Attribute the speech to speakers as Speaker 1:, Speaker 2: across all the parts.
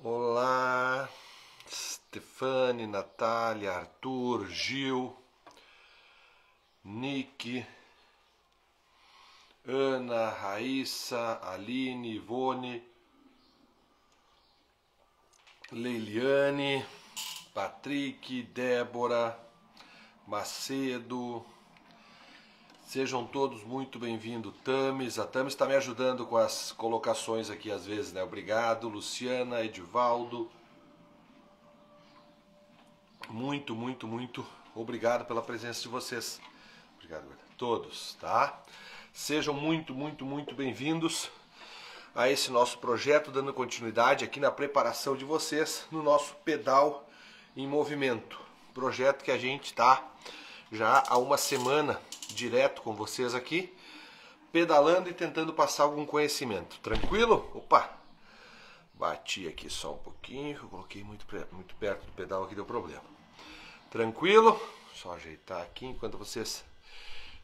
Speaker 1: Olá, Stefane, Natália, Arthur, Gil, Nick, Ana, Raíssa, Aline, Ivone, Leiliane, Patrick, Débora, Macedo. Sejam todos muito bem-vindos. Tamis, a Tamis está me ajudando com as colocações aqui às vezes, né? Obrigado. Luciana, Edivaldo. Muito obrigado pela presença de vocês. Obrigado a todos, tá? Sejam muito bem-vindos a esse nosso projeto, dando continuidade aqui na preparação de vocês no nosso Pedal em Movimento. Projeto que a gente está já há uma semana direto com vocês aqui, pedalando e tentando passar algum conhecimento. Tranquilo? Opa! Bati aqui só um pouquinho, eu coloquei muito perto do pedal aqui, deu problema. Tranquilo? Só ajeitar aqui enquanto vocês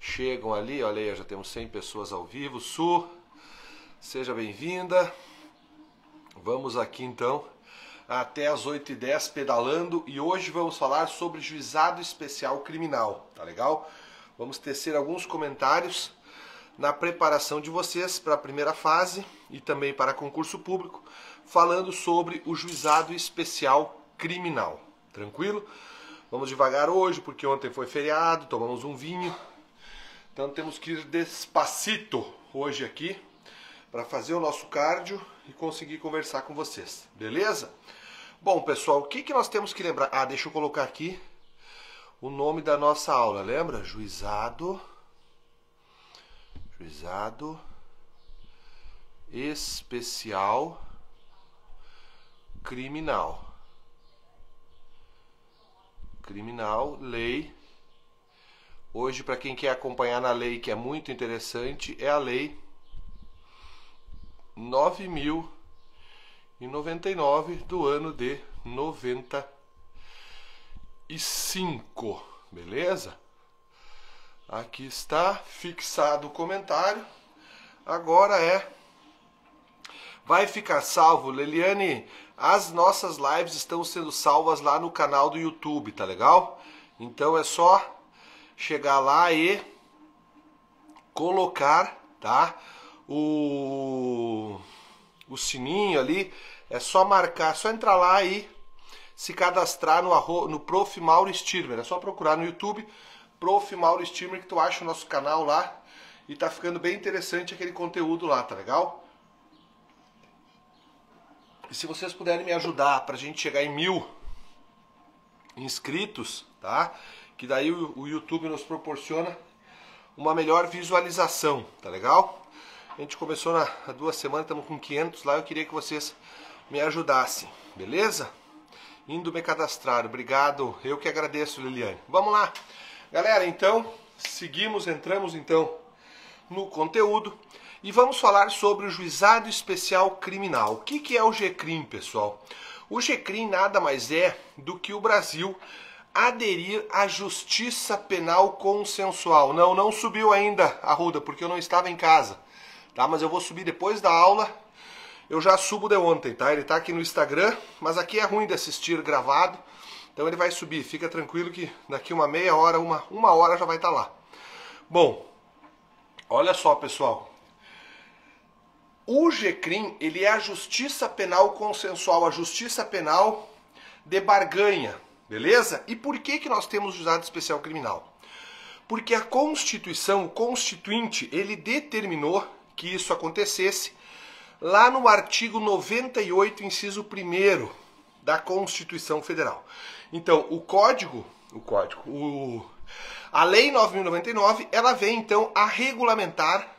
Speaker 1: chegam ali. Olha aí, já temos 100 pessoas ao vivo. Su, seja bem-vinda. Vamos aqui então até as 8h10 pedalando, e hoje vamos falar sobre juizado especial criminal, tá legal? Vamos tecer alguns comentários na preparação de vocês para a primeira fase e também para concurso público, falando sobre o juizado especial criminal, tranquilo? Vamos devagar hoje, porque ontem foi feriado, tomamos um vinho, então temos que ir despacito hoje aqui para fazer o nosso cardio e conseguir conversar com vocês, beleza? Bom, pessoal, o que nós temos que lembrar? Ah, deixa eu colocar aqui o nome da nossa aula, lembra? Juizado especial criminal. Lei. Hoje, para quem quer acompanhar na lei, que é muito interessante, é a lei 9.099 do ano de 95, beleza? Aqui está fixado o comentário. Agora vai ficar salvo, Leliane. As nossas lives estão sendo salvas lá no canal do YouTube, tá legal? Então é só chegar lá e colocar, tá? O sininho ali, é só marcar, é só entrar lá e se cadastrar no Prof. Mauro Stirmer. É só procurar no YouTube Prof. Mauro Stirmer que tu acha o nosso canal lá, e tá ficando bem interessante aquele conteúdo lá, tá legal? E se vocês puderem me ajudar pra gente chegar em 1000 inscritos, tá? Que daí o YouTube nos proporciona uma melhor visualização, tá legal? A gente começou há 2 semanas, estamos com 500 lá, eu queria que vocês me ajudassem, beleza? Indo me cadastrar, obrigado, eu que agradeço, Liliane. Vamos lá, galera, então, entramos então no conteúdo e vamos falar sobre o Juizado Especial Criminal. O que é o GCRIM, pessoal? O GCRIM nada mais é do que o Brasil aderir à Justiça Penal Consensual. Não subiu ainda, Arruda, porque eu não estava em casa. Tá, mas eu vou subir depois da aula. Eu já subo de ontem, tá? Ele tá aqui no Instagram, mas aqui é ruim de assistir gravado, então ele vai subir. Fica tranquilo que daqui uma meia hora, uma hora já vai estar lá. Bom, olha só, pessoal. O GCRIM, ele é a Justiça Penal Consensual, a Justiça Penal de barganha, beleza? E por que nós temos Juizado Especial Criminal? Porque a Constituição, o Constituinte, ele determinou que isso acontecesse lá no artigo 98, inciso 1º da Constituição Federal. Então, a Lei 9.099, ela vem então a regulamentar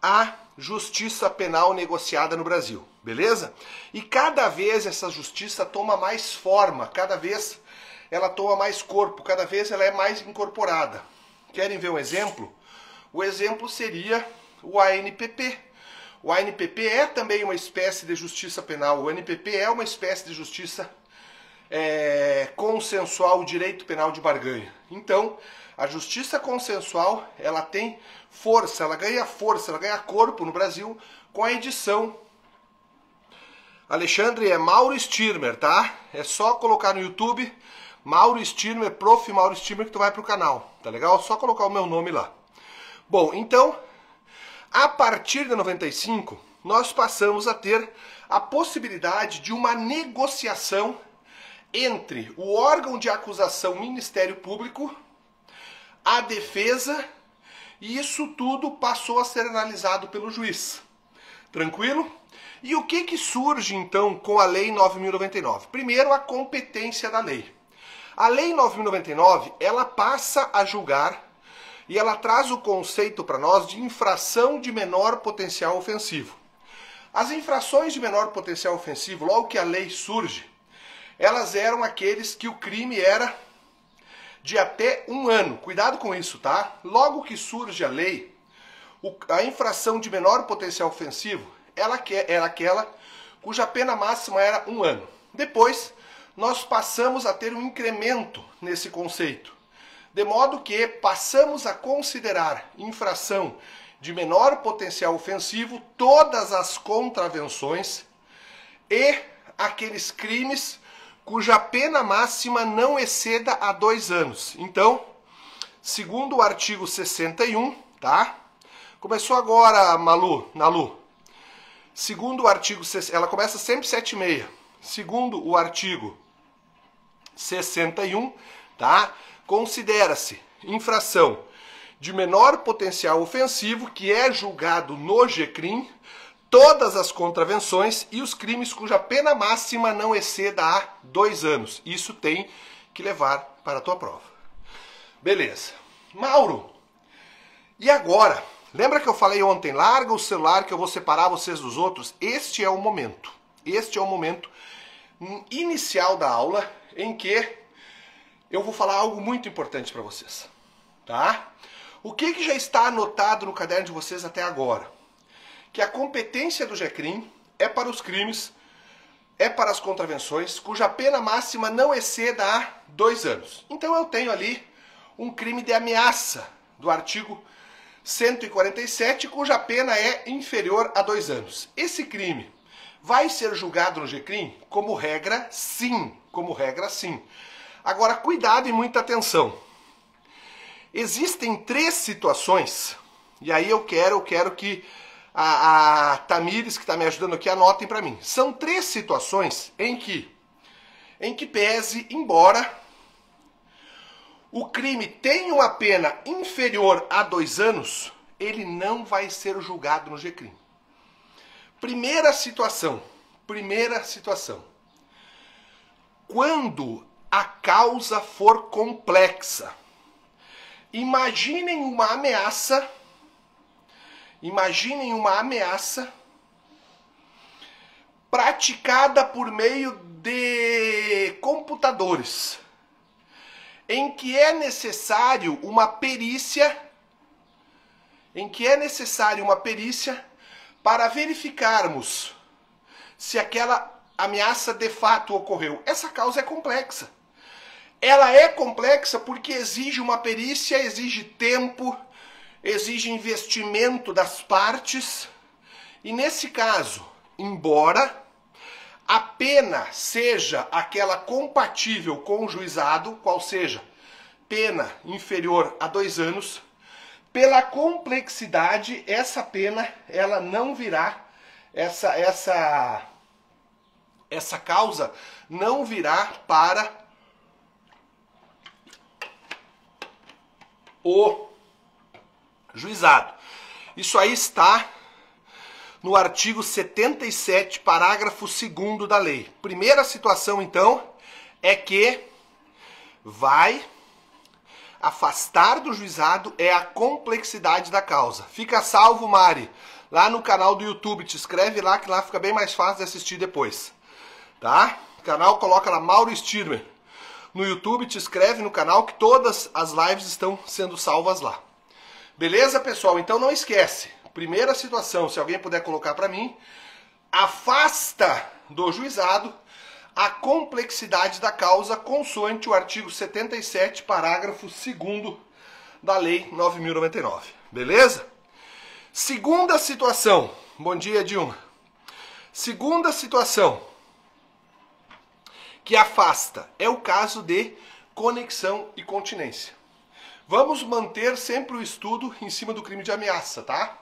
Speaker 1: a justiça penal negociada no Brasil, beleza? E cada vez essa justiça toma mais forma, cada vez ela toma mais corpo, cada vez ela é mais incorporada. Querem ver um exemplo? O exemplo seria o ANPP. O ANPP é também uma espécie de justiça penal. O ANPP é uma espécie de justiça consensual, direito penal de barganha. Então, a justiça consensual, ela tem força, ela ganha corpo no Brasil com a edição Alexandre, é Mauro Stirmer, tá? É só colocar no YouTube Mauro Stirmer, Prof. Mauro Stirmer, que tu vai pro canal, tá legal? Só colocar o meu nome lá. Bom, então, a partir de 95, nós passamos a ter a possibilidade de uma negociação entre o órgão de acusação Ministério Público, a defesa, e isso tudo passou a ser analisado pelo juiz. Tranquilo? E o que surge então com a Lei 9.099? Primeiro, a competência da lei. A Lei 9.099, ela passa a julgar e ela traz o conceito para nós de infração de menor potencial ofensivo. As infrações de menor potencial ofensivo, logo que a lei surge, elas eram aqueles que o crime era de até 1 ano. Cuidado com isso, tá? Logo que surge a lei, a infração de menor potencial ofensivo, ela era aquela cuja pena máxima era 1 ano. Depois, nós passamos a ter um incremento nesse conceito, de modo que passamos a considerar infração de menor potencial ofensivo todas as contravenções e aqueles crimes cuja pena máxima não exceda a 2 anos. Então, segundo o artigo 61, tá? Começou agora, Nalu. Segundo o artigo, ela começa sempre 7,6. Segundo o artigo 61, tá? Considera-se infração de menor potencial ofensivo que é julgado no GCRIM todas as contravenções e os crimes cuja pena máxima não exceda a 2 anos. Isso tem que levar para a tua prova. Beleza. Mauro, e agora? Lembra que eu falei ontem, larga o celular que eu vou separar vocês dos outros? Este é o momento. Este é o momento inicial da aula em que eu vou falar algo muito importante para vocês. Tá? O que já está anotado no caderno de vocês até agora? Que a competência do GCRIM é para os crimes, é para as contravenções, cuja pena máxima não exceda a 2 anos. Então eu tenho ali um crime de ameaça do artigo 147, cuja pena é inferior a 2 anos. Esse crime vai ser julgado no GCRIM? Como regra, sim. Como regra, sim. Agora, cuidado e muita atenção. Existem 3 situações, e aí eu quero que a Tamires, que está me ajudando aqui, anotem para mim. São 3 situações em que pese, embora o crime tenha uma pena inferior a 2 anos, ele não vai ser julgado no GCRIM. Primeira situação. Quando a causa for complexa. Imaginem uma ameaça praticada por meio de computadores, em que é necessário uma perícia, para verificarmos se aquela ameaça de fato ocorreu. Essa causa é complexa. Ela é complexa porque exige uma perícia, exige tempo, exige investimento das partes. E nesse caso, embora a pena seja aquela compatível com o juizado, qual seja pena inferior a 2 anos, pela complexidade, essa pena ela não virá, essa causa não virá para o juizado. Isso aí está no artigo 77, parágrafo 2º da lei. Primeira situação, então, é que vai afastar do juizado é a complexidade da causa. Fica salvo, Mari, lá no canal do YouTube. Te inscreve lá, que lá fica bem mais fácil de assistir depois. Tá? O canal, coloca lá Mauro Stirmer. No YouTube, te inscreve no canal que todas as lives estão sendo salvas lá. Beleza, pessoal? Então não esquece. Primeira situação, se alguém puder colocar para mim, afasta do juizado a complexidade da causa consoante o artigo 77, parágrafo 2º da Lei 9.099. Beleza? Segunda situação. Bom dia, Dilma. Segunda situação que afasta é o caso de conexão e continência. Vamos manter sempre o estudo em cima do crime de ameaça, tá?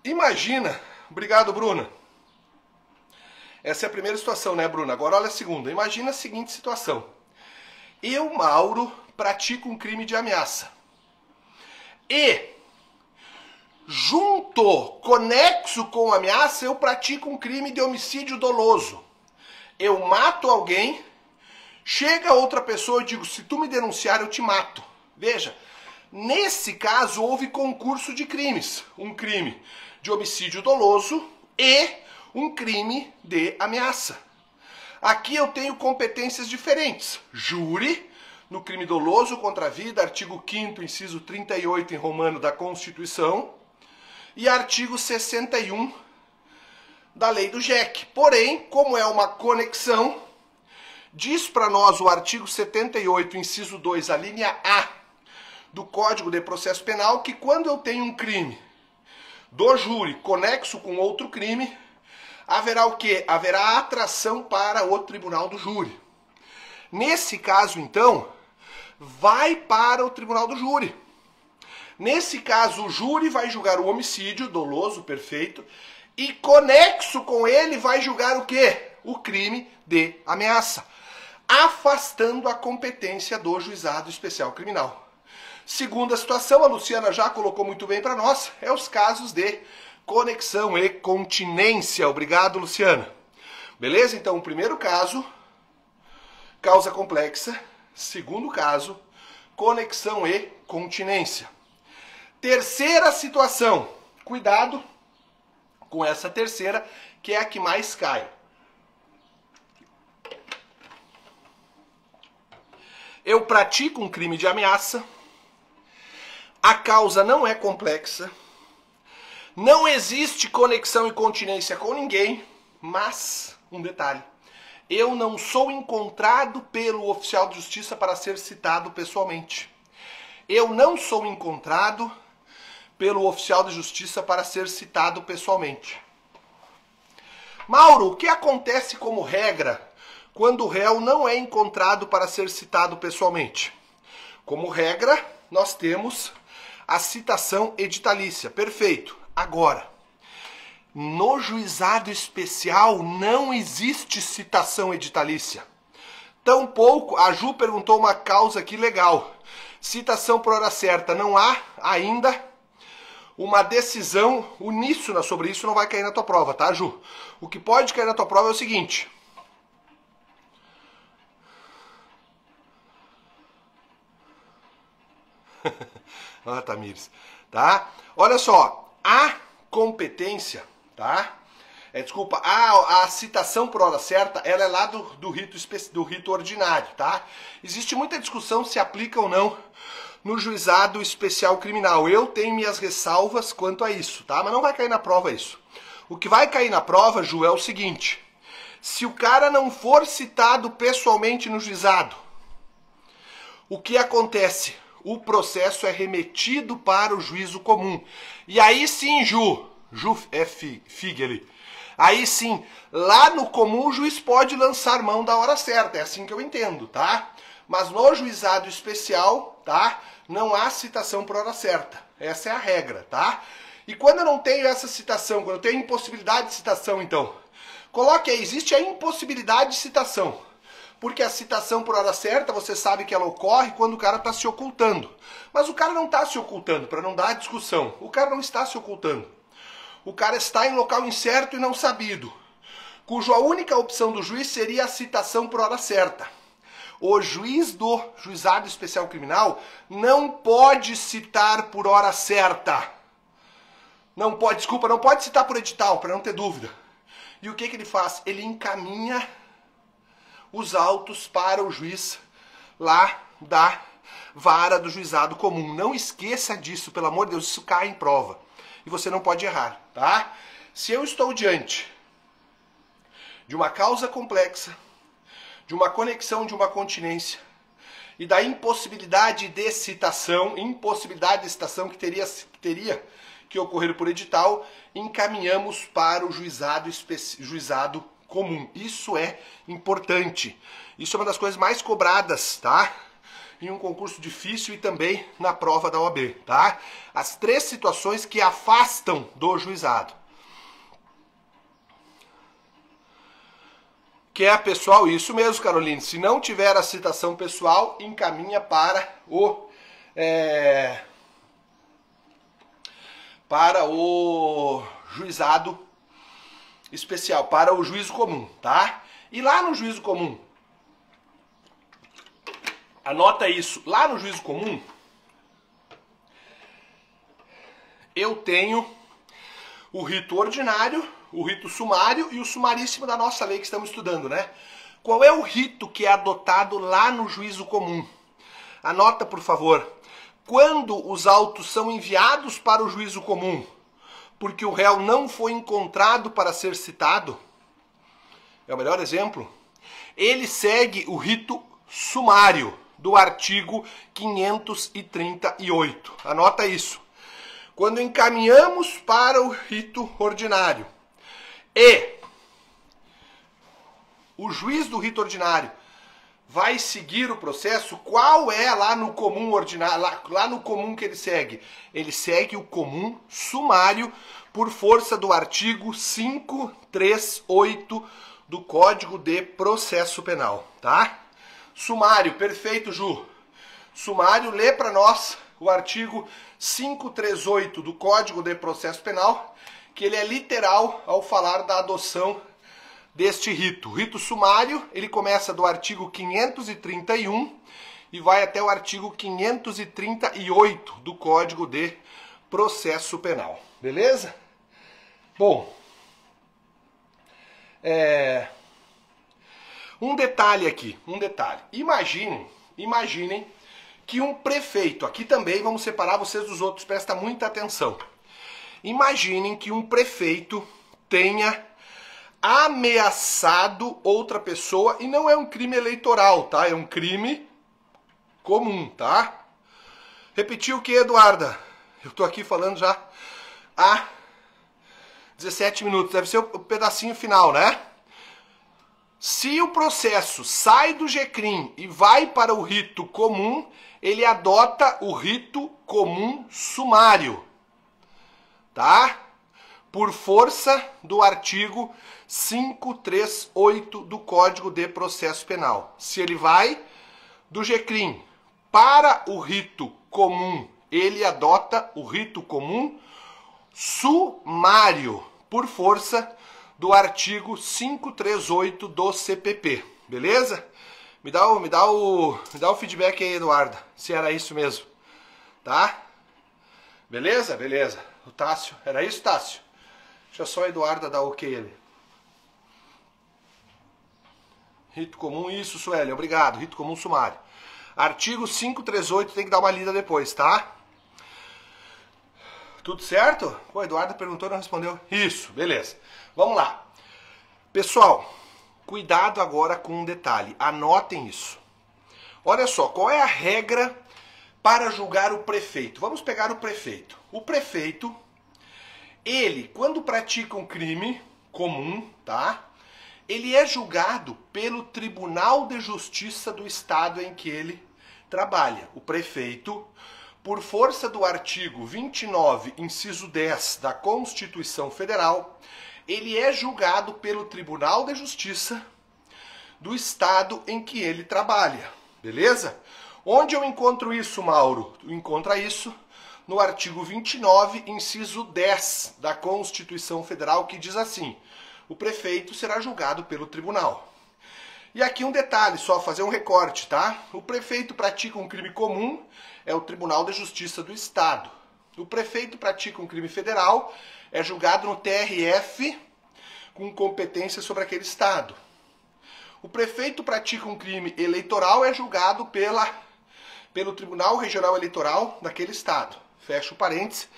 Speaker 1: Imagina, obrigado, Bruna. Essa é a primeira situação, né, Bruna? Agora olha a segunda. Imagina a seguinte situação. Eu, Mauro, pratico um crime de ameaça. E, conexo com a ameaça, eu pratico um crime de homicídio doloso. Eu mato alguém, chega outra pessoa e digo, se tu me denunciar, eu te mato. Veja, nesse caso houve concurso de crimes. Um crime de homicídio doloso e um crime de ameaça. Aqui eu tenho competências diferentes. Júri, no crime doloso contra a vida, artigo 5º, inciso 38 em romano da Constituição, e artigo 61 da lei do JEC. Porém, como é uma conexão, diz para nós o artigo 78, inciso 2, a linha A do Código de Processo Penal, que quando eu tenho um crime do júri conexo com outro crime, haverá o quê? Haverá atração para o tribunal do júri. Nesse caso, então, vai para o tribunal do júri. Nesse caso, o júri vai julgar o homicídio doloso, perfeito, e conexo com ele vai julgar o quê? O crime de ameaça, afastando a competência do juizado especial criminal. Segunda situação, a Luciana já colocou muito bem para nós, é os casos de conexão e continência. Obrigado, Luciana. Beleza? Então, o primeiro caso, causa complexa. Segundo caso, conexão e continência. Terceira situação, cuidado com essa terceira, que é a que mais cai. Eu pratico um crime de ameaça, a causa não é complexa, não existe conexão e continência com ninguém, mas, um detalhe, eu não sou encontrado pelo oficial de justiça para ser citado pessoalmente. Eu não sou encontrado pelo oficial de justiça para ser citado pessoalmente. Mauro, o que acontece como regra quando o réu não é encontrado para ser citado pessoalmente? Como regra, nós temos a citação editalícia. Perfeito. Agora, no juizado especial não existe citação editalícia. Tampouco, a Ju perguntou uma causa aqui legal. Citação por hora certa. Não há ainda uma decisão uníssona sobre isso, não vai cair na tua prova, tá, Ju? O que pode cair na tua prova é o seguinte. Ah, Tamires, tá? Olha só, a competência, tá? Desculpa, a citação por hora certa, ela é lá do rito ordinário, tá? Existe muita discussão se aplica ou não no juizado especial criminal. Eu tenho minhas ressalvas quanto a isso, tá? Mas não vai cair na prova isso. O que vai cair na prova, Ju, é o seguinte. Se o cara não for citado pessoalmente no juizado, o que acontece? O processo é remetido para o juízo comum. E aí sim, Ju é Figueli. Aí sim, lá no comum o juiz pode lançar mão da hora certa. É assim que eu entendo, tá? Mas no juizado especial, tá? Não há citação por hora certa. Essa é a regra, tá? E quando eu não tenho essa citação, quando eu tenho impossibilidade de citação, então, coloque aí, existe a impossibilidade de citação. Porque a citação por hora certa, você sabe que ela ocorre quando o cara está se ocultando. Mas o cara não está se ocultando, para não dar discussão. O cara não está se ocultando. O cara está em local incerto e não sabido, cuja única opção do juiz seria a citação por hora certa. O juiz do juizado especial criminal não pode citar por hora certa. Não pode, desculpa, não pode citar por edital, para não ter dúvida. E o que ele faz? Ele encaminha os autos para o juiz lá da vara do juizado comum. Não esqueça disso, pelo amor de Deus, isso cai em prova. E você não pode errar, tá? Se eu estou diante de uma causa complexa, de uma conexão, de uma continência, e da impossibilidade de citação que teria que ocorrer por edital, encaminhamos para o juizado comum. Isso é importante. Isso é uma das coisas mais cobradas, tá? Em um concurso difícil e também na prova da OAB, tá? As 3 situações que afastam do juizado. Que é, pessoal, isso mesmo, Caroline. Se não tiver a citação pessoal, encaminha para o juizado especial, para o juízo comum, tá? E lá no juízo comum, anota isso, lá no juízo comum, eu tenho o rito ordinário, o rito sumário e o sumaríssimo da nossa lei que estamos estudando, né? Qual é o rito que é adotado lá no juízo comum? Anota, por favor. Quando os autos são enviados para o juízo comum, porque o réu não foi encontrado para ser citado, é o melhor exemplo, ele segue o rito sumário do artigo 538. Anota isso. Quando encaminhamos para o rito ordinário e o juiz do rito ordinário vai seguir o processo, qual é lá no comum ordinário, lá no comum que ele segue? Ele segue o comum sumário por força do artigo 538 do Código de Processo Penal, tá? Sumário, perfeito, Ju. Sumário, lê para nós o artigo 538 do Código de Processo Penal, que ele é literal ao falar da adoção deste rito. O rito sumário, ele começa do artigo 531 e vai até o artigo 538 do Código de Processo Penal. Beleza? Bom, um detalhe aqui, um detalhe. Imaginem que um prefeito, aqui também vamos separar vocês dos outros, presta muita atenção. Imaginem que um prefeito tenha ameaçado outra pessoa, e não é um crime eleitoral, tá? É um crime comum, tá? Repetiu o que, Eduarda? Eu tô aqui falando já há 17 minutos, deve ser o pedacinho final, né? Se o processo sai do GCRIM e vai para o rito comum, ele adota o rito comum sumário, tá? Por força do artigo 538 do Código de Processo Penal. Se ele vai do GCRIM para o rito comum, ele adota o rito comum sumário, por força do artigo 538 do CPP. Beleza? Me dá o feedback aí, Eduarda, se era isso mesmo. Tá? Beleza? Beleza. O Tássio, era isso, Tássio? Deixa só a Eduarda dar ok ali. Rito comum, isso, Sueli, obrigado. Rito comum sumário. Artigo 538, tem que dar uma lida depois, tá? Tudo certo? O Eduardo perguntou e não respondeu. Isso, beleza. Vamos lá. Pessoal, cuidado agora com um detalhe. Anotem isso. Olha só, qual é a regra para julgar o prefeito? Vamos pegar o prefeito. O prefeito, ele, quando pratica um crime comum, tá? Ele é julgado pelo Tribunal de Justiça do Estado em que ele trabalha. O prefeito, por força do artigo 29, inciso 10 da Constituição Federal, ele é julgado pelo Tribunal de Justiça do Estado em que ele trabalha. Beleza? Onde eu encontro isso, Mauro? Tu encontra isso no artigo 29, inciso 10 da Constituição Federal, que diz assim: o prefeito será julgado pelo tribunal. E aqui um detalhe, só fazer um recorte, tá? O prefeito pratica um crime comum, é o Tribunal de Justiça do Estado. O prefeito pratica um crime federal, é julgado no TRF, com competência sobre aquele estado. O prefeito pratica um crime eleitoral, é julgado pelo Tribunal Regional Eleitoral daquele estado. Fecha o parênteses,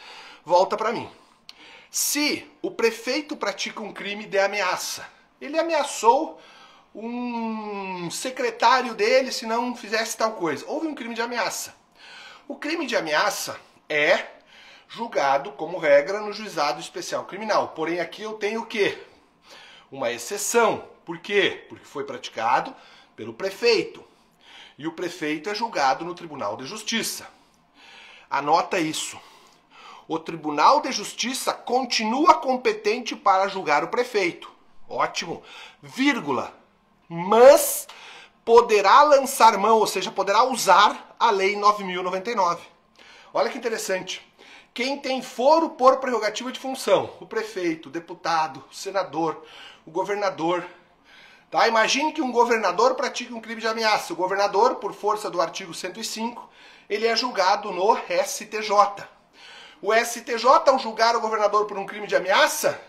Speaker 1: volta para mim. Se o prefeito pratica um crime de ameaça, ele ameaçou um secretário dele se não fizesse tal coisa. Houve um crime de ameaça. O crime de ameaça é julgado, como regra, no juizado especial criminal. Porém, aqui eu tenho o quê? Uma exceção. Por quê? Porque foi praticado pelo prefeito. E o prefeito é julgado no Tribunal de Justiça. Anota isso. O Tribunal de Justiça continua competente para julgar o prefeito. Ótimo. Vírgula. Mas poderá lançar mão, ou seja, poderá usar a Lei 9.099. Olha que interessante. Quem tem foro por prerrogativa de função? O prefeito, o deputado, o senador, o governador. Tá? Imagine que um governador pratique um crime de ameaça. O governador, por força do artigo 105, ele é julgado no STJ. O STJ, ao julgar o governador por um crime de ameaça,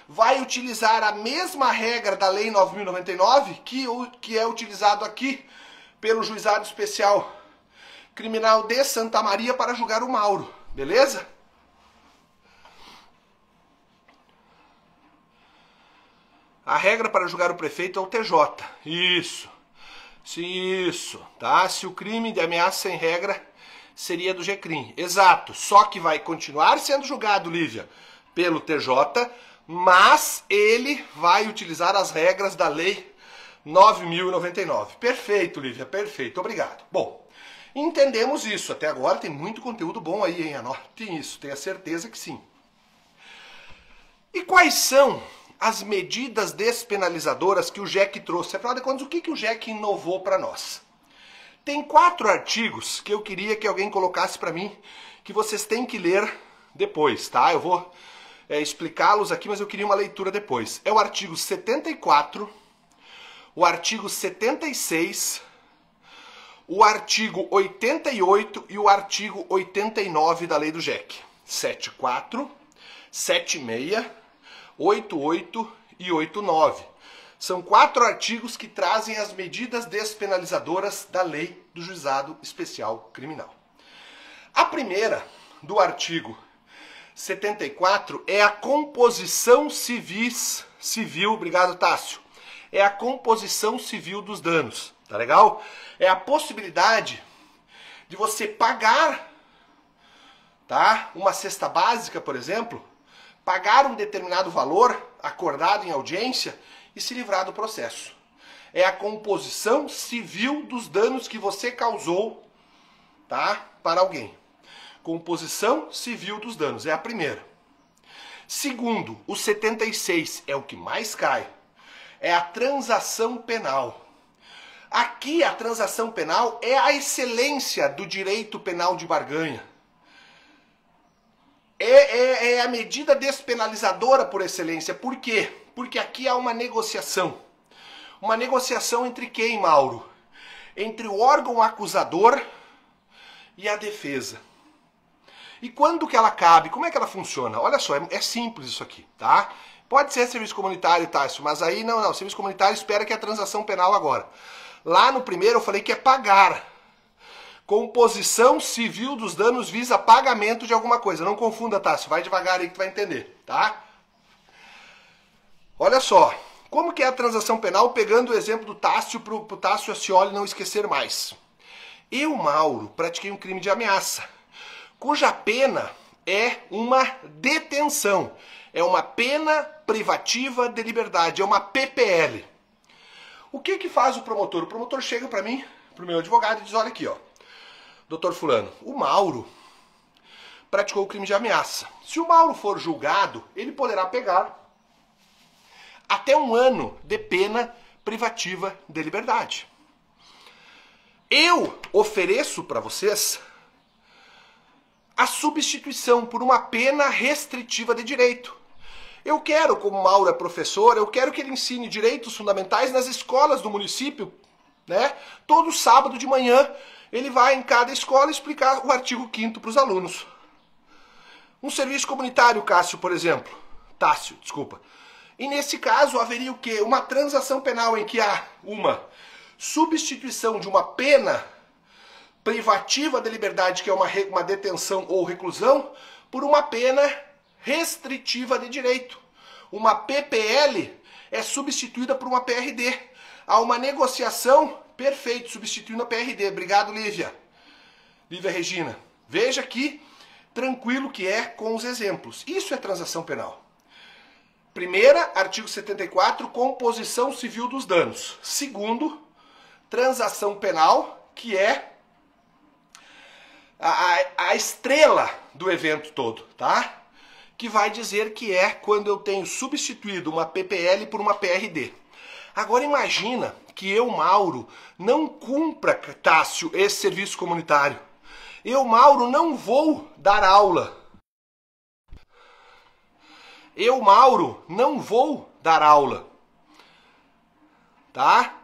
Speaker 1: vai utilizar a mesma regra da Lei 9.099 que é utilizado aqui pelo Juizado Especial Criminal de Santa Maria para julgar o Mauro. Beleza? A regra para julgar o prefeito é o TJ. Isso. Isso, tá? Se o crime de ameaça em regra seria do GCRIM. Exato. Só que vai continuar sendo julgado, Lívia, pelo TJ, mas ele vai utilizar as regras da Lei 9.099. Perfeito, Lívia, perfeito. Obrigado. Bom, entendemos isso. Até agora tem muito conteúdo bom aí, hein? Anotem isso, tenha certeza que sim. E quais são as medidas despenalizadoras que o GEC trouxe? Afinal de contas, o que o GEC inovou para nós? Tem 4 artigos que eu queria que alguém colocasse para mim, que vocês têm que ler depois, tá? Eu vou explicá-los aqui, mas eu queria uma leitura depois. É o artigo 74, o artigo 76, o artigo 88 e o artigo 89 da lei do GEC. 74, 76, 88 e 89. São 4 artigos que trazem as medidas despenalizadoras da lei do Juizado Especial Criminal. A primeira, do artigo 74, é a composição civil, obrigado Tássio, é a composição civil dos danos, tá legal? É a possibilidade de você pagar, tá? Uma cesta básica, por exemplo, pagar um determinado valor acordado em audiência e se livrar do processo. É a composição civil dos danos que você causou, tá? Para alguém. Composição civil dos danos, é a primeira. Segundo, o 76 é o que mais cai. É a transação penal. Aqui a transação penal é a excelência do direito penal de barganha. É a medida despenalizadora por excelência. Por quê? Porque aqui há uma negociação. Uma negociação entre quem, Mauro? Entre o órgão acusador e a defesa. E quando que ela cabe? Como é que ela funciona? Olha só, é simples isso aqui, tá? Pode ser serviço comunitário, Tássio, mas aí não. Serviço comunitário espera que é a transação penal agora. Lá no primeiro eu falei que é pagar. Composição civil dos danos visa pagamento de alguma coisa. Não confunda, Tássio. Vai devagar aí que tu vai entender, tá? Olha só. Como que é a transação penal, pegando o exemplo do Tássio pro Tássio Ascioli não esquecer mais. Eu, Mauro, pratiquei um crime de ameaça, cuja pena é uma detenção. É uma pena privativa de liberdade. É uma PPL. O que faz o promotor? O promotor chega para mim, pro meu advogado, e diz, olha aqui, ó. Doutor fulano, o Mauro praticou o crime de ameaça. Se o Mauro for julgado, ele poderá pegar até 1 ano de pena privativa de liberdade. Eu ofereço para vocês a substituição por uma pena restritiva de direito. Eu quero, como o Mauro é professor, eu quero que ele ensine direitos fundamentais nas escolas do município, né? Todo sábado de manhã ele vai em cada escola explicar o artigo 5º para os alunos. Um serviço comunitário, Tássio, por exemplo. Tássio, desculpa. E nesse caso haveria o quê? Uma transação penal em que há uma substituição de uma pena privativa de liberdade, que é uma detenção ou reclusão, por uma pena restritiva de direito. Uma PPL é substituída por uma PRD. Há uma negociação, perfeito, substituindo a PRD. Obrigado, Lívia. Lívia Regina. Veja que tranquilo que é com os exemplos. Isso é transação penal. Primeira, artigo 74, composição civil dos danos. Segundo, transação penal, que é a estrela do evento todo, tá? Que vai dizer que é quando eu tenho substituído uma PPL por uma PRD. Agora imagina que eu, Mauro, não cumpra, Tássio, esse serviço comunitário. Eu, Mauro, não vou dar aula. Eu, Mauro, não vou dar aula. Tá?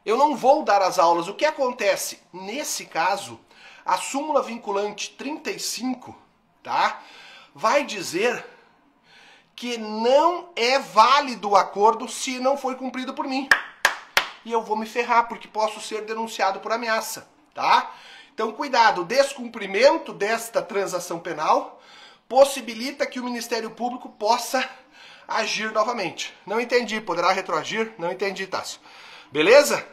Speaker 1: Eu não vou dar as aulas. O que acontece? Nesse caso, a súmula vinculante 35, tá? Vai dizer que não é válido o acordo se não foi cumprido por mim. E eu vou me ferrar, porque posso ser denunciado por ameaça, tá? Então, cuidado, o descumprimento desta transação penal possibilita que o Ministério Público possa agir novamente. Não entendi, poderá retroagir? Não entendi, Tássio. Beleza?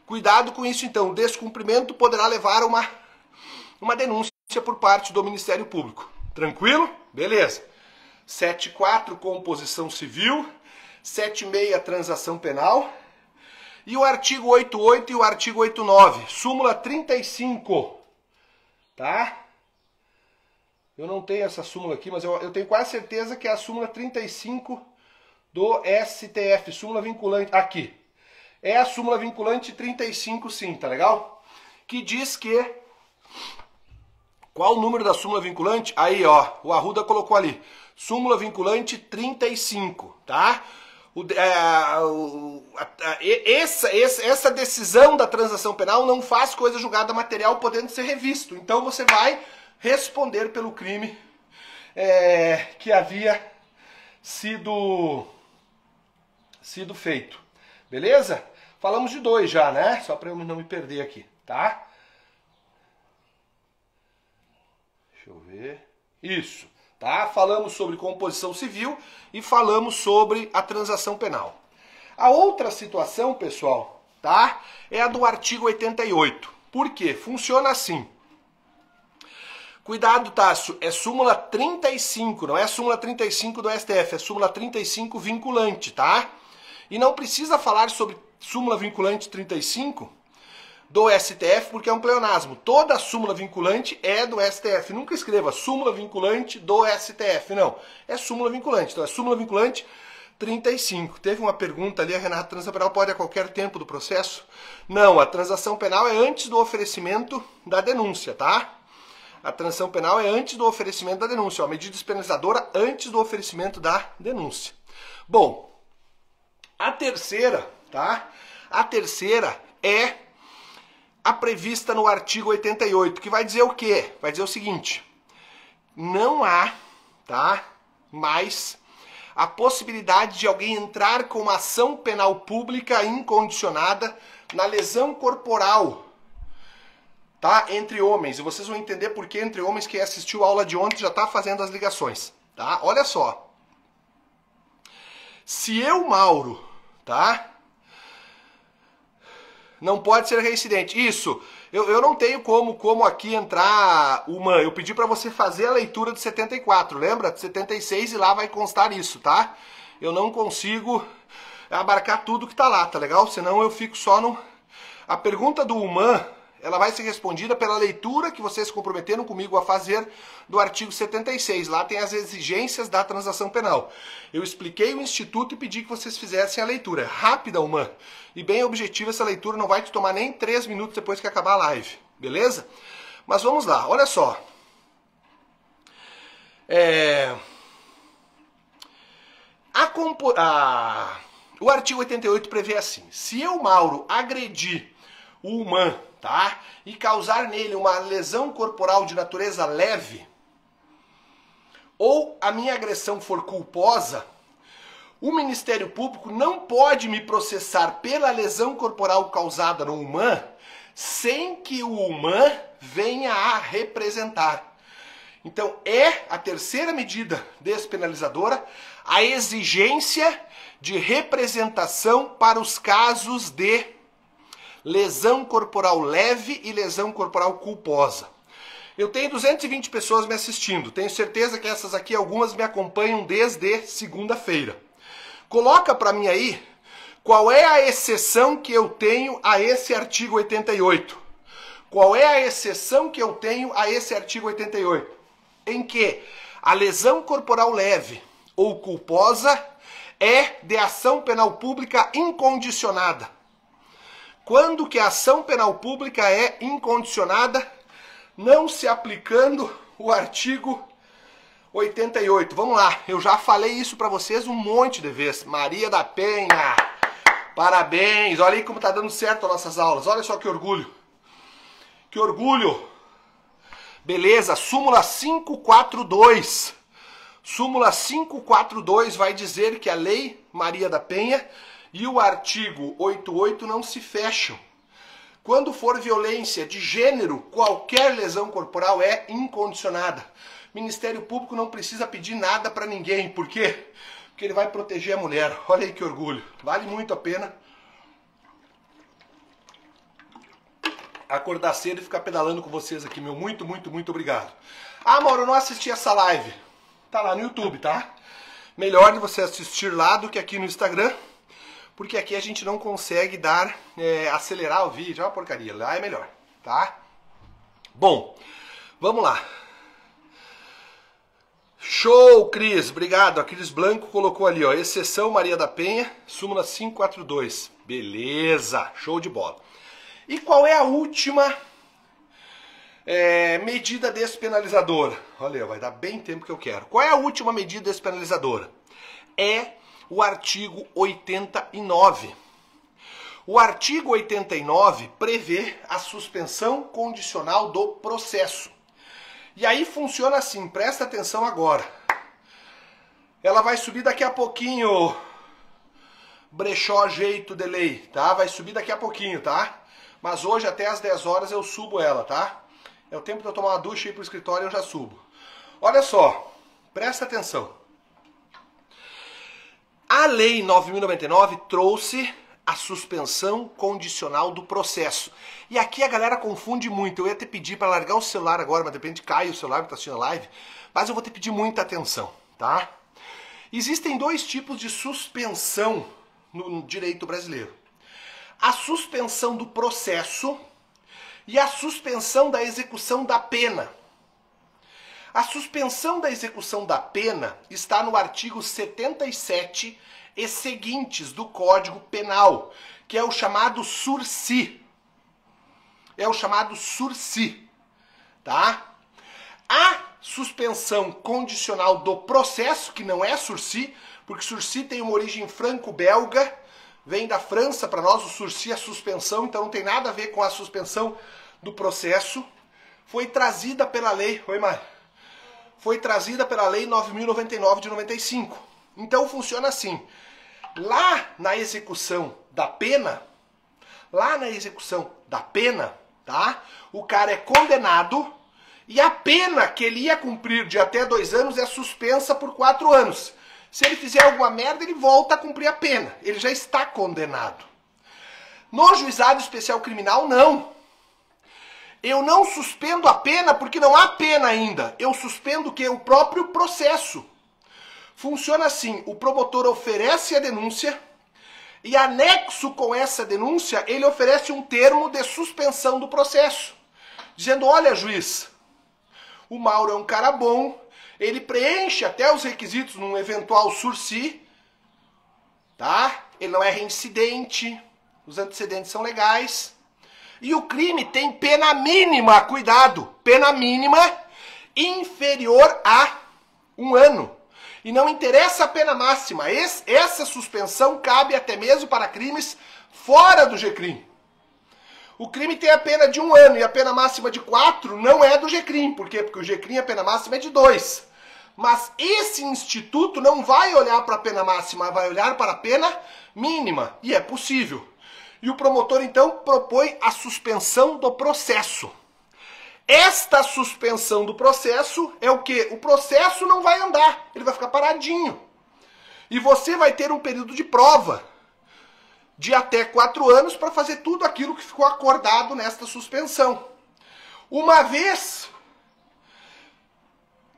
Speaker 1: Cuidado com isso, então. O descumprimento poderá levar a uma denúncia por parte do Ministério Público. Tranquilo? Beleza. 7.4, composição civil. 7.6, transação penal. E o artigo 8.8 e o artigo 8.9. Súmula 35. Tá? Eu não tenho essa súmula aqui, mas eu tenho quase certeza que é a súmula 35 do STF. Súmula vinculante. Aqui. É a súmula vinculante 35, sim, tá legal? Que diz que... Qual o número da súmula vinculante? Aí, ó, o Arruda colocou ali. Súmula vinculante 35, tá? Essa decisão da transação penal não faz coisa julgada material podendo ser revisto. Então você vai responder pelo crime que havia sido feito. Beleza? Falamos de 2 já, né? Só para eu não me perder aqui, tá? Deixa eu ver. Isso, tá? Falamos sobre composição civil e falamos sobre a transação penal. A outra situação, pessoal, tá? É a do artigo 88. Por quê? Funciona assim. Cuidado, Tássio, é súmula 35, não é súmula 35 do STF, é súmula 35 vinculante, tá? E não precisa falar sobre súmula vinculante 35 do STF, porque é um pleonasmo. Toda súmula vinculante é do STF. Nunca escreva súmula vinculante do STF, não. É súmula vinculante. Então é súmula vinculante 35. Teve uma pergunta ali, a Renata, transação penal pode a qualquer tempo do processo? Não, a transação penal é antes do oferecimento da denúncia, tá? A transação penal é antes do oferecimento da denúncia. A medida despenalizadora antes do oferecimento da denúncia. Bom, a terceira, tá? A terceira é a prevista no artigo 88, que vai dizer o quê? Vai dizer o seguinte: não há, tá, mais a possibilidade de alguém entrar com uma ação penal pública incondicionada na lesão corporal, tá, entre homens. E vocês vão entender por que entre homens. Quem assistiu a aula de ontem já está fazendo as ligações, tá? Olha só. Se eu, Mauro, tá, não pode ser reincidente. Isso, eu não tenho como aqui entrar uma... Eu pedi para você fazer a leitura de 74, lembra? De 76 e lá vai constar isso, tá? Eu não consigo abarcar tudo que tá lá, tá legal? Senão eu fico só no... A pergunta do UMAN, ela vai ser respondida pela leitura que vocês se comprometeram comigo a fazer do artigo 76. Lá tem as exigências da transação penal. Eu expliquei o instituto e pedi que vocês fizessem a leitura. É rápida, UMAN, e bem objetiva essa leitura, não vai te tomar nem 3 minutos depois que acabar a live. Beleza? Mas vamos lá, olha só. O artigo 88 prevê assim: se eu, Mauro, agredir o UMAN, tá, e causar nele uma lesão corporal de natureza leve, ou a minha agressão for culposa, o Ministério Público não pode me processar pela lesão corporal causada no UMAN sem que o UMAN venha a representar. Então é a terceira medida despenalizadora a exigência de representação para os casos de lesão corporal leve e lesão corporal culposa. Eu tenho 220 pessoas me assistindo. Tenho certeza que essas aqui, algumas me acompanham desde segunda-feira. Coloca para mim aí qual é a exceção que eu tenho a esse artigo 88. Qual é a exceção que eu tenho a esse artigo 88? Em que a lesão corporal leve ou culposa é de ação penal pública incondicionada. Quando que a ação penal pública é incondicionada? Não se aplicando o artigo 88. Vamos lá, eu já falei isso para vocês um monte de vezes. Maria da Penha, parabéns. Olha aí como tá dando certo as nossas aulas. Olha só que orgulho. Que orgulho. Beleza, súmula 542. Súmula 542 vai dizer que a Lei Maria da Penha e o artigo 88 não se fecham. Quando for violência de gênero, qualquer lesão corporal é incondicionada. O Ministério Público não precisa pedir nada para ninguém. Por quê? Porque ele vai proteger a mulher. Olha aí que orgulho. Vale muito a pena acordar cedo e ficar pedalando com vocês aqui, meu. Muito, muito, muito obrigado. Ah, Mauro, eu não assisti essa live. Tá lá no YouTube, tá? Melhor de você assistir lá do que aqui no Instagram. Porque aqui a gente não consegue acelerar o vídeo, é uma porcaria, lá é melhor, tá? Bom, vamos lá. Show, Cris, obrigado. A Cris Blanco colocou ali, ó, exceção Maria da Penha, súmula 542. Beleza, show de bola. E qual é a última medida despenalizadora? Olha, vai dar bem tempo que eu quero. Qual é a última medida despenalizadora? É o artigo 89. O artigo 89 prevê a suspensão condicional do processo. E aí funciona assim, presta atenção agora. Ela vai subir daqui a pouquinho, brechó jeito de lei, tá? Vai subir daqui a pouquinho, tá? Mas hoje até às 10 horas eu subo ela, tá? É o tempo de eu tomar uma ducha e ir pro escritório e eu já subo. Olha só, presta atenção. A Lei 9.099 trouxe a suspensão condicional do processo. E aqui a galera confunde muito. Eu ia te pedir para largar o celular agora, mas de repente cai o celular que está assistindo a live. Mas eu vou te pedir muita atenção, tá? Existem dois tipos de suspensão no direito brasileiro. A suspensão do processo e a suspensão da execução da pena. A suspensão da execução da pena está no artigo 77 e seguintes do Código Penal, que é o chamado sursi. É o chamado sursi, tá? A suspensão condicional do processo, que não é sursi, porque sursi tem uma origem franco-belga, vem da França, para nós o sursi é suspensão, então não tem nada a ver com a suspensão do processo, foi trazida pela lei... Oi, Mari. Foi trazida pela Lei 9.099 de 95. Então funciona assim. Lá na execução da pena, tá? O cara é condenado e a pena que ele ia cumprir de até 2 anos é suspensa por 4 anos. Se ele fizer alguma merda, ele volta a cumprir a pena. Ele já está condenado. No juizado especial criminal, não. Eu não suspendo a pena porque não há pena ainda. Eu suspendo o quê? O próprio processo. Funciona assim, o promotor oferece a denúncia e anexo com essa denúncia, ele oferece um termo de suspensão do processo. Dizendo, olha, juiz, o Mauro é um cara bom, ele preenche até os requisitos num eventual sursi, tá? Ele não é reincidente, os antecedentes são legais. E o crime tem pena mínima, cuidado, pena mínima inferior a 1 ano. E não interessa a pena máxima, essa suspensão cabe até mesmo para crimes fora do G-Crime. O crime tem a pena de 1 ano e a pena máxima de 4 não é do G-Crime. Por quê? Porque o G-Crime a pena máxima é de 2. Mas esse instituto não vai olhar para a pena máxima, vai olhar para a pena mínima. E é possível. E o promotor, então, propõe a suspensão do processo. Esta suspensão do processo é o quê? O processo não vai andar, ele vai ficar paradinho. E você vai ter um período de prova de até 4 anos para fazer tudo aquilo que ficou acordado nesta suspensão. Uma vez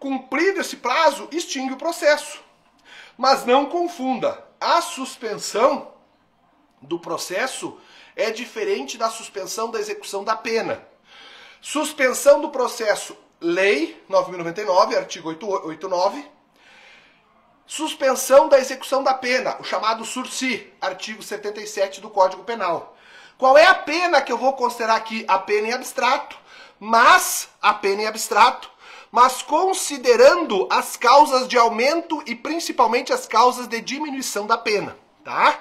Speaker 1: Cumprido esse prazo, extingue o processo. Mas não confunda, a suspensão do processo é diferente da suspensão da execução da pena. Suspensão do processo, Lei 9.099, artigo 889. Suspensão da execução da pena, o chamado sursi, artigo 77 do Código Penal. Qual é a pena que eu vou considerar aqui? A pena em abstrato, mas considerando as causas de aumento e principalmente as causas de diminuição da pena, tá?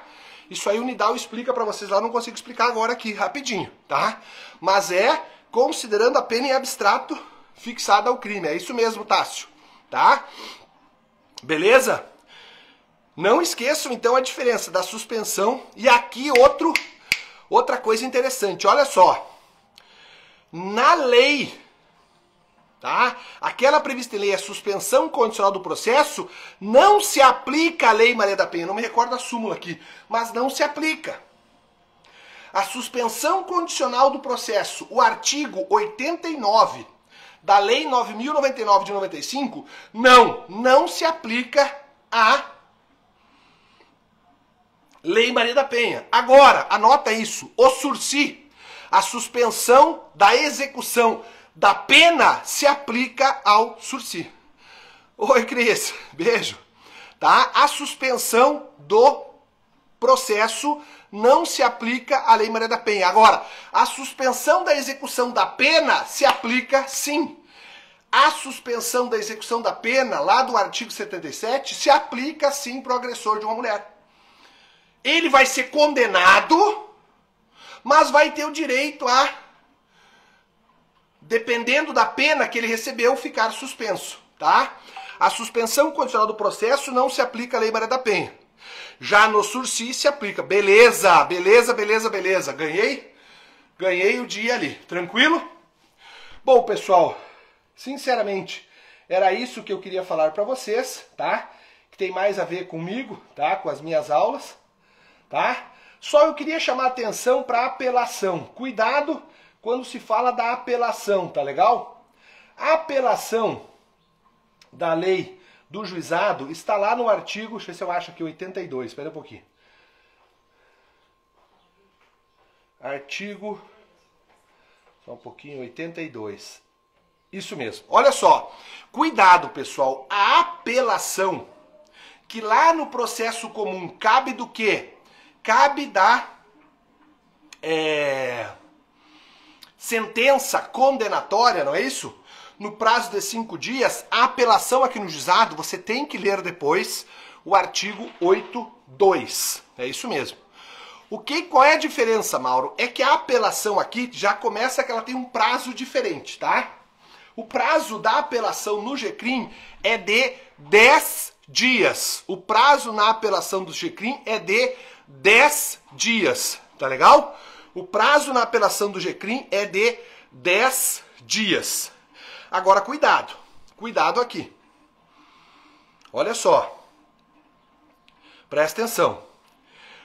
Speaker 1: Isso aí o Nidal explica para vocês lá, não consigo explicar agora aqui, rapidinho, tá? Mas é considerando a pena em abstrato fixada ao crime, é isso mesmo, Tássio, tá? Beleza? Não esqueçam então a diferença da suspensão e aqui outra coisa interessante, olha só. Na lei, tá? Aquela prevista em lei, a suspensão condicional do processo, não se aplica a Lei Maria da Penha. Não me recordo a súmula aqui, mas não se aplica. A suspensão condicional do processo, o artigo 89 da Lei 9.099 de 95, não se aplica a Lei Maria da Penha. Agora, anota isso, o sursi, a suspensão da execução da pena se aplica ao sursi. Oi, Cris, beijo. Tá? A suspensão do processo não se aplica à Lei Maria da Penha. Agora, a suspensão da execução da pena se aplica sim. A suspensão da execução da pena, lá do artigo 77, se aplica sim para o agressor de uma mulher. Ele vai ser condenado, mas vai ter o direito a, dependendo da pena que ele recebeu, ficar suspenso, tá? A suspensão condicional do processo não se aplica à Lei Maria da Penha. Já no sursi se aplica. Beleza, beleza, beleza, beleza. Ganhei o dia ali. Tranquilo? Bom, pessoal, sinceramente, era isso que eu queria falar para vocês, tá? Que tem mais a ver comigo, tá? Com as minhas aulas, tá? Só eu queria chamar a atenção para a apelação. Cuidado quando se fala da apelação, tá legal? A apelação da lei do juizado está lá no artigo, deixa eu ver se eu acho aqui, 82, espera um pouquinho. Artigo, só um pouquinho, 82. Isso mesmo. Olha só, cuidado, pessoal, a apelação, que lá no processo comum cabe do quê? Cabe da sentença condenatória, não é isso? No prazo de 5 dias, a apelação aqui no juizado, você tem que ler depois o artigo 82. É isso mesmo. Qual é a diferença, Mauro? É que a apelação aqui já começa que ela tem um prazo diferente, tá? O prazo da apelação no GCRIM é de 10 dias. O prazo na apelação do GCRIM é de 10 dias, tá legal? O prazo na apelação do GCRIM é de 10 dias. Agora, cuidado aqui. Olha só, presta atenção.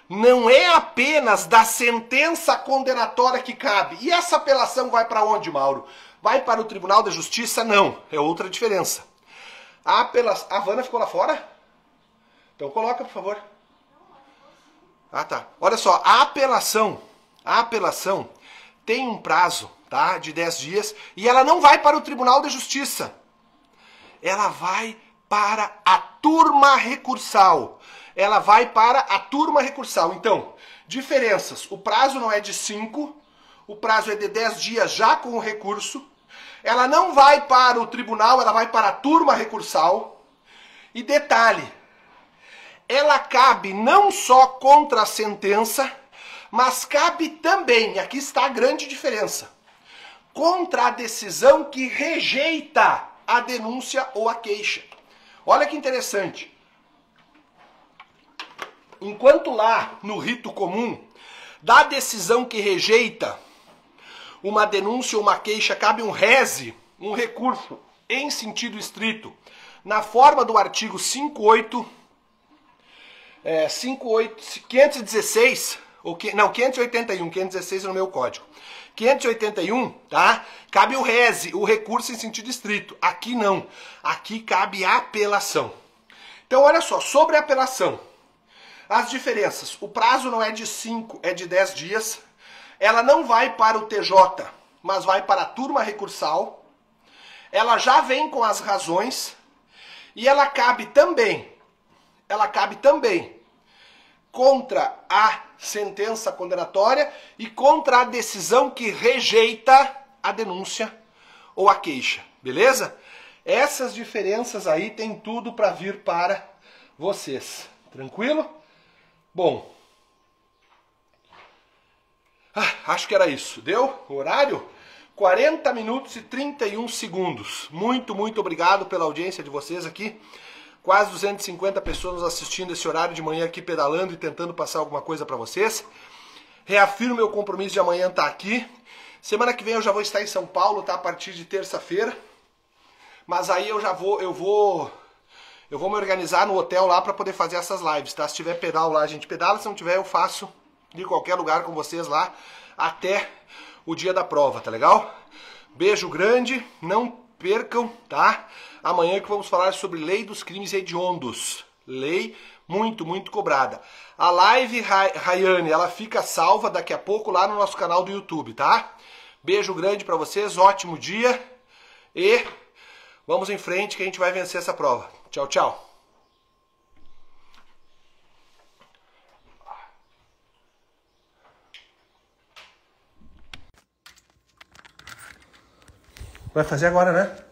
Speaker 1: Não é apenas da sentença condenatória que cabe. E essa apelação vai para onde, Mauro? Vai para o Tribunal da Justiça? Não, é outra diferença. A Vana ficou lá fora? Então coloca, por favor. Ah, tá. Olha só, a apelação tem um prazo, tá, de 10 dias, e ela não vai para o Tribunal de Justiça. Ela vai para a turma recursal. Ela vai para a turma recursal. Então, diferenças. O prazo não é de 5, o prazo é de 10 dias já com o recurso. Ela não vai para o tribunal, ela vai para a turma recursal. E detalhe, ela cabe não só contra a sentença, mas cabe também, aqui está a grande diferença, contra a decisão que rejeita a denúncia ou a queixa. Olha que interessante. Enquanto lá no rito comum, da decisão que rejeita uma denúncia ou uma queixa, cabe um rese, um recurso em sentido estrito, na forma do artigo 516, 581, 516 é no meu código. 581, tá? Cabe o rese, o recurso em sentido estrito. Aqui não. Aqui cabe a apelação. Então, olha só, sobre a apelação. As diferenças. O prazo não é de 5, é de 10 dias. Ela não vai para o TJ, mas vai para a turma recursal. Ela já vem com as razões. E ela cabe também contra a sentença condenatória e contra a decisão que rejeita a denúncia ou a queixa, beleza? Essas diferenças aí tem tudo para vir para vocês, tranquilo? Bom, acho que era isso, deu? O horário? 40 minutos e 31 segundos. Muito obrigado pela audiência de vocês aqui. Quase 250 pessoas nos assistindo esse horário de manhã aqui, pedalando e tentando passar alguma coisa para vocês. Reafirmo meu compromisso de amanhã estar aqui. Semana que vem eu já vou estar em São Paulo, tá? A partir de terça-feira. Mas aí eu vou me organizar no hotel lá para poder fazer essas lives, tá? Se tiver pedal lá, a gente pedala. Se não tiver, eu faço de qualquer lugar com vocês lá até o dia da prova, tá legal? Beijo grande, não percam, tá? Amanhã que vamos falar sobre lei dos crimes hediondos. Lei muito cobrada. A live, Rayane, ela fica salva daqui a pouco lá no nosso canal do YouTube, tá? Beijo grande pra vocês, ótimo dia e vamos em frente que a gente vai vencer essa prova. Tchau, tchau. Vai fazer agora, né?